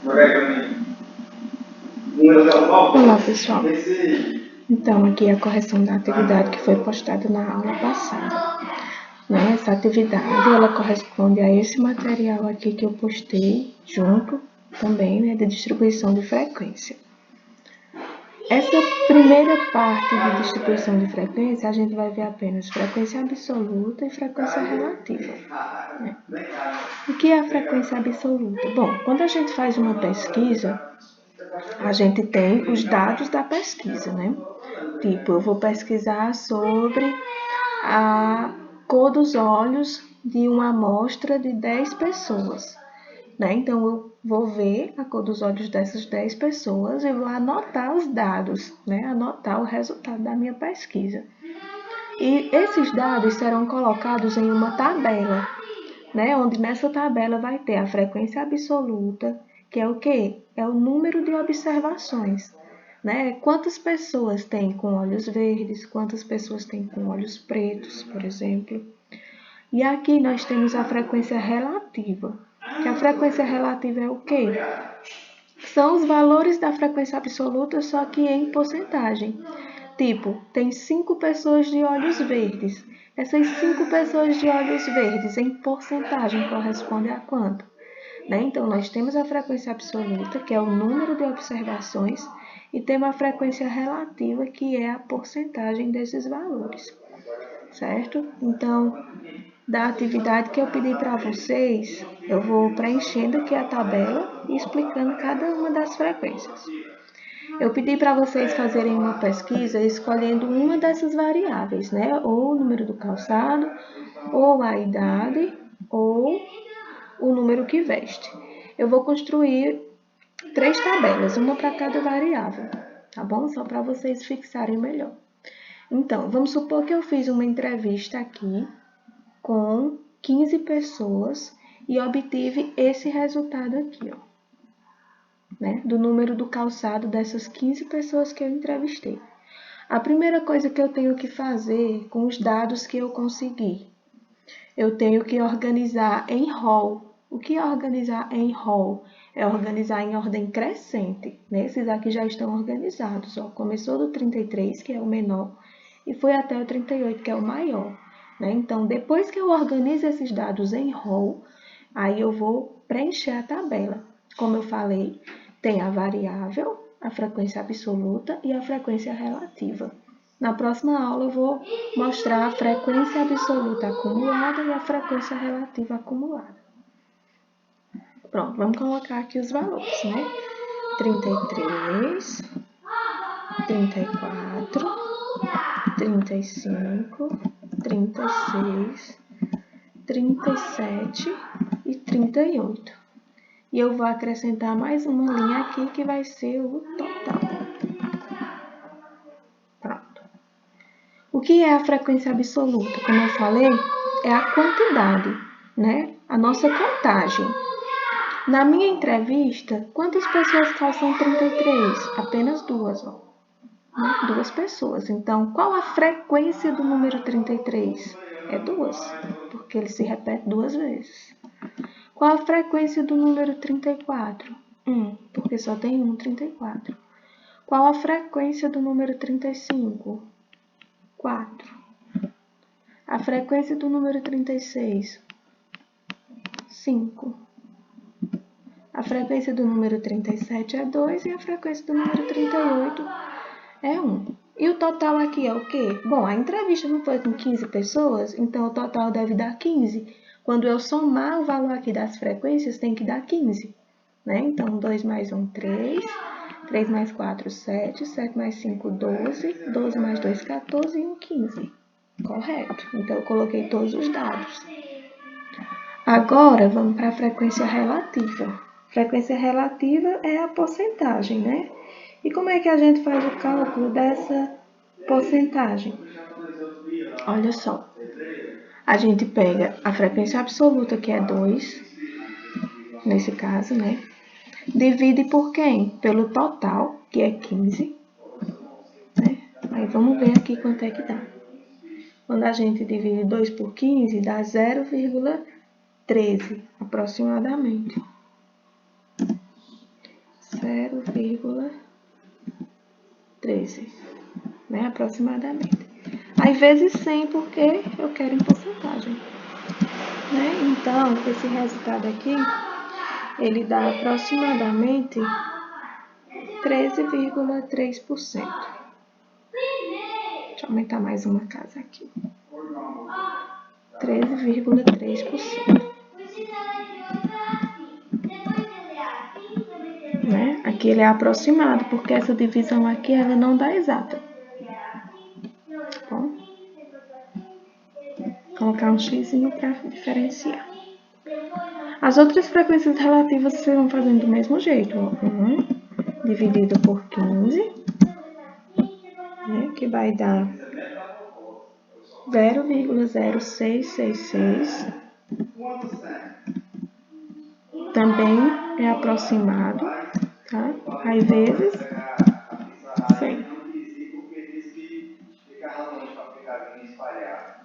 Olá, pessoal. Então, aqui é a correção da atividade que foi postada na aula passada. Né? Essa atividade, ela corresponde a esse material aqui que eu postei junto também, né, de distribuição de frequência. Essa primeira parte de distribuição de frequência, a gente vai ver apenas frequência absoluta e frequência relativa. Né? O que é a frequência absoluta? Bom, quando a gente faz uma pesquisa, a gente tem os dados da pesquisa, né? Tipo, eu vou pesquisar sobre a cor dos olhos de uma amostra de 10 pessoas. Né? Então, eu vou ver a cor dos olhos dessas 10 pessoas e vou anotar os dados, né? Anotar o resultado da minha pesquisa. E esses dados serão colocados em uma tabela, né? Onde nessa tabela vai ter a frequência absoluta, que é o quê? É o número de observações. Né? Quantas pessoas tem com olhos verdes, quantas pessoas tem com olhos pretos, por exemplo. E aqui nós temos a frequência relativa. Que a frequência relativa é o quê? São os valores da frequência absoluta, só que em porcentagem. Tipo, tem 5 pessoas de olhos verdes. Essas 5 pessoas de olhos verdes em porcentagem corresponde a quanto? Né? Então, nós temos a frequência absoluta, que é o número de observações, e temos a frequência relativa, que é a porcentagem desses valores, certo? Então, da atividade que eu pedi para vocês, eu vou preenchendo aqui a tabela e explicando cada uma das frequências. Eu pedi para vocês fazerem uma pesquisa escolhendo uma dessas variáveis, né? Ou o número do calçado, ou a idade, ou o número que veste. Eu vou construir 3 tabelas, uma para cada variável, tá bom? Só para vocês fixarem melhor. Então, vamos supor que eu fiz uma entrevista aqui com 15 pessoas e obtive esse resultado aqui, ó, né? Do número do calçado dessas 15 pessoas que eu entrevistei. A primeira coisa que eu tenho que fazer com os dados que eu consegui, eu tenho que organizar em rol. O que é organizar em rol? É organizar em ordem crescente. Né? Esses aqui já estão organizados. Ó. Começou do 33, que é o menor, e foi até o 38, que é o maior. Né? Então, depois que eu organizo esses dados em rol, aí eu vou preencher a tabela. Como eu falei, tem a variável, a frequência absoluta e a frequência relativa. Na próxima aula eu vou mostrar a frequência absoluta acumulada e a frequência relativa acumulada. Pronto, vamos colocar aqui os valores, né? 33, 34, 35, 36, 37 e 38. E eu vou acrescentar mais uma linha aqui que vai ser o total. Pronto. O que é a frequência absoluta? Como eu falei, é a quantidade, né? A nossa contagem. Na minha entrevista, quantas pessoas calçam 33? Apenas 2, ó. 2 pessoas. Então, qual a frequência do número 33? É 2, porque ele se repete 2 vezes. Qual a frequência do número 34? 1, porque só tem um 34. Qual a frequência do número 35? 4. A frequência do número 36? 5. A frequência do número 37 é 2 e a frequência do número 38 é 1. E o total aqui é o quê? Bom, a entrevista não foi com 15 pessoas, então o total deve dar 15. Quando eu somar o valor aqui das frequências, tem que dar 15. Né? Então, 2 mais 1, 3. 3 mais 4, 7. 7 mais 5, 12. 12 mais 2, 14 e 1, 15. Correto. Então, eu coloquei todos os dados. Agora, vamos para a frequência relativa. Frequência relativa é a porcentagem, né? E como é que a gente faz o cálculo dessa porcentagem? Olha só. A gente pega a frequência absoluta, que é 2, nesse caso, né? Divide por quem? Pelo total, que é 15. Né? Aí vamos ver aqui quanto é que dá. Quando a gente divide 2 por 15, dá 0,13 aproximadamente. 0,13, né? Aproximadamente. Aí vezes 100 porque eu quero em porcentagem, né? Então, esse resultado aqui, ele dá aproximadamente 13,3%. Deixa eu aumentar mais uma casa aqui. 13,3%. Né? Aqui ele é aproximado, porque essa divisão aqui ela não dá exata. Bom, vou colocar um xizinho para diferenciar. As outras frequências relativas vocês vão fazendo do mesmo jeito. 1 dividido por 15, né, que vai dar 0,0666. Também é aproximado, tá? Aí vezes 100.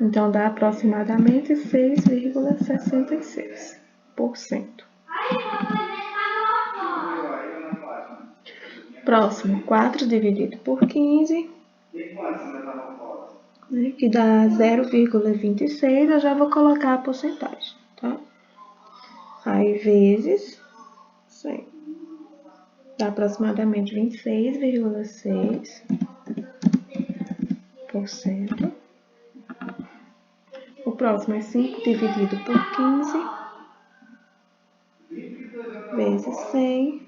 Então dá aproximadamente 6,66%. Próximo, 4 dividido por 15, né, que dá 0,26, eu já vou colocar a porcentagem, tá? Aí vezes 100, dá aproximadamente 26,6%. O próximo é 5 dividido por 15, vezes 100,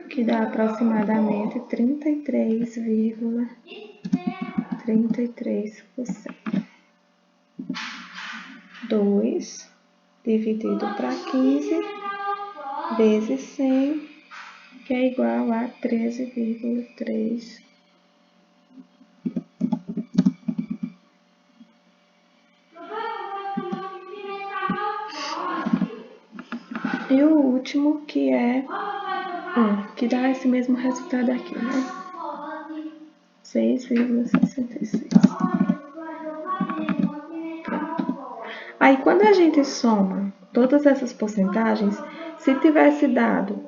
que dá aproximadamente 33,33%. 2 dividido para 15, vezes 100, que é igual a 13,3%. E o último, que é 1, que dá esse mesmo resultado aqui, né? 6,66. Pronto. Aí, quando a gente soma todas essas porcentagens, se tivesse dado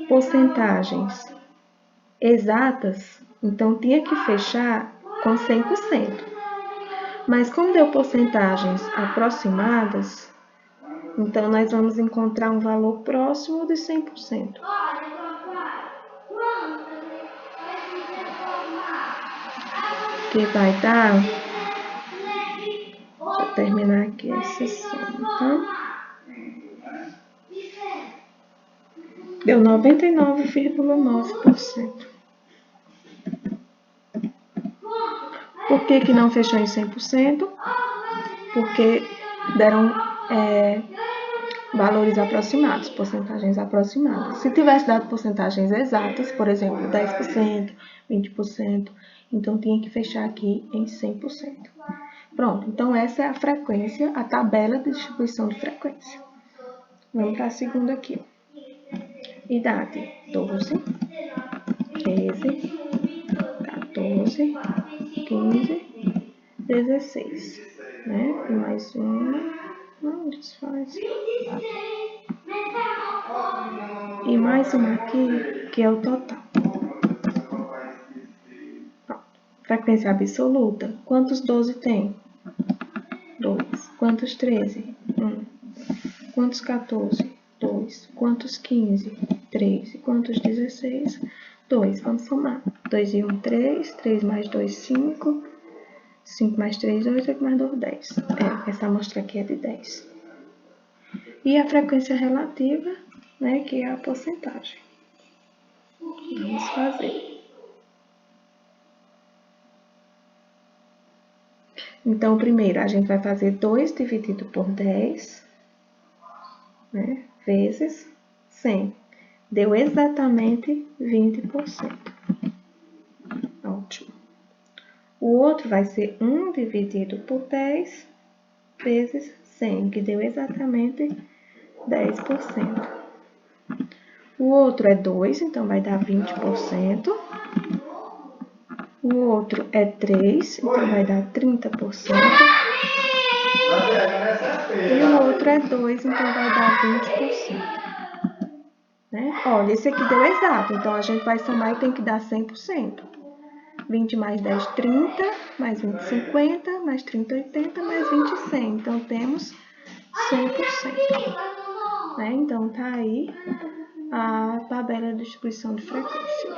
porcentagens exatas, então tinha que fechar com 100%. Mas como deu porcentagens aproximadas, então nós vamos encontrar um valor próximo de 100%. Que vai dar... Deixa eu terminar aqui essa soma, tá? Deu 99,9%. Por que não fechou em 100%? Porque deram valores aproximados, porcentagens aproximadas. Se tivesse dado porcentagens exatas, por exemplo, 10%, 20%, então tinha que fechar aqui em 100%. Pronto, então essa é a frequência, a tabela de distribuição de frequência. Vamos para a segunda aqui. Idade: 12, 13, 14, 15, 16, né? E mais uma, não desfaz. E mais uma aqui, que é o total. Pronto. Frequência absoluta. Quantos 12 tem? 2. Quantos 13? 1. Quantos 14? 2. Quantos 15? 3. E quantos 16? 2. Vamos somar. 2 e 1, 3. 3 mais 2, 5. 5 mais 3, 8. 8 mais 2, 10. Essa amostra aqui é de 10. E a frequência relativa, né, que é a porcentagem. Vamos fazer. Então, primeiro, a gente vai fazer 2 dividido por 10, né, vezes 100. Deu exatamente 20%. Ótimo. O outro vai ser 1 dividido por 10 vezes 100, que deu exatamente 10%. O outro é 2, então vai dar 20%. O outro é 3, então vai dar 30%. E o outro é 2, então vai dar 20%. né? Olha, esse aqui deu exato, então a gente vai somar e tem que dar 100%. 20 mais 10, 30, mais 20, 50, mais 30, 80, mais 20, 100. Então, temos 100%. Né? Então, tá aí a tabela de distribuição de frequência.